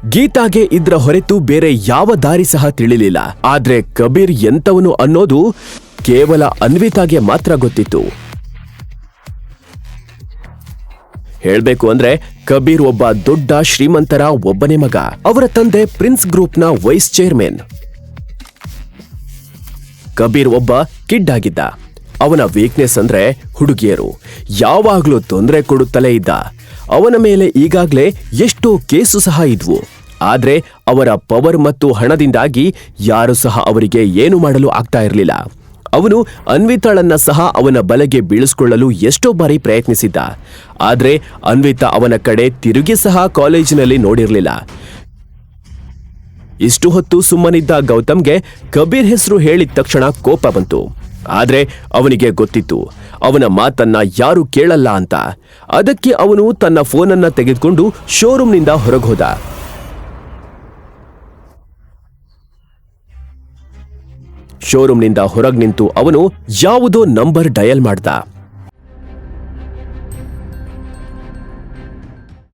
ಗೀತಾಗೆ ಇದ್ರ ಹೊರತು ಬೇರೆ ಯಾವ ದಾರಿ ಸಹ ತಿಳಿಲಿಲ್ಲ. ಆದ್ರೆ ಕಬೀರ್ ಎಂತವನು ಅನ್ನೋದು ಕೇವಲ ಅನ್ವಿತಾಗೆ ಮಾತ್ರ ಗೊತ್ತಿತ್ತು. ಹೇಳ್ಬೇಕು ಅಂದ್ರೆ ಕಬೀರ್ ಒಬ್ಬ ದೊಡ್ಡ ಶ್ರೀಮಂತರ ಒಬ್ಬನೇ ಮಗ. ಅವರ ತಂದೆ ಪ್ರಿನ್ಸ್ ಗ್ರೂಪ್ನ ವೈಸ್ ಚೇರ್ಮನ್. ಕಬೀರ್ ಒಬ್ಬ ಕಿಡ್ ಆಗಿದ್ದ. ಅವನ ವೀಕ್ನೆಸ್ ಅಂದ್ರೆ ಹುಡುಗಿಯರು. ಯಾವಾಗ್ಲೂ ತೊಂದರೆ ಕೊಡುತ್ತಲೇ ಇದ್ದ. ಅವನ ಮೇಲೆ ಈಗಾಗ್ಲೇ ಎಷ್ಟೋ ಕೇಸು ಸಹ ಇದ್ವು. ಆದ್ರೆ ಅವರ ಪವರ್ ಮತ್ತು ಹಣದಿಂದಾಗಿ ಯಾರು ಸಹ ಅವರಿಗೆ ಏನು ಮಾಡಲು ಆಗ್ತಾ ಇರಲಿಲ್ಲ. ಅವನು ಅನ್ವಿತಾಳನ್ನ ಸಹ ಅವನ ಬಲೆಗೆ ಬೀಳಿಸಿಕೊಳ್ಳಲು ಎಷ್ಟೋ ಬಾರಿ ಪ್ರಯತ್ನಿಸಿದ್ದ. ಆದ್ರೆ ಅನ್ವಿತಾ ಅವನ ಕಡೆ ತಿರುಗಿ ಸಹ ಕಾಲೇಜಿನಲ್ಲಿ ನೋಡಿರ್ಲಿಲ್ಲ. ಇಷ್ಟು ಹೊತ್ತು ಸುಮ್ಮನಿದ್ದ ಗೌತಮ್ಗೆ ಕಬೀರ್ ಹೆಸರು ಹೇಳಿದ ತಕ್ಷಣ ಕೋಪ ಬಂತು. ಆದ್ರೆ ಅವನಿಗೆ ಗೊತ್ತಿತ್ತು ಅವನ ಮಾತನ್ನ ಯಾರು ಕೇಳಲ್ಲ ಅಂತ. ಅದಕ್ಕೆ ಅವನು ತನ್ನ ಫೋನನ್ನ ತೆಗೆದುಕೊಂಡು ಶೋರೂಮ್ನಿಂದ ಹೊರಗೋದ. ಶೋರೂಮ್ನಿಂದ ಹೊರಗೆ ನಿಂತು ಅವನು ಯಾವುದೋ ನಂಬರ್ ಡಯಲ್ ಮಾಡ್ದ.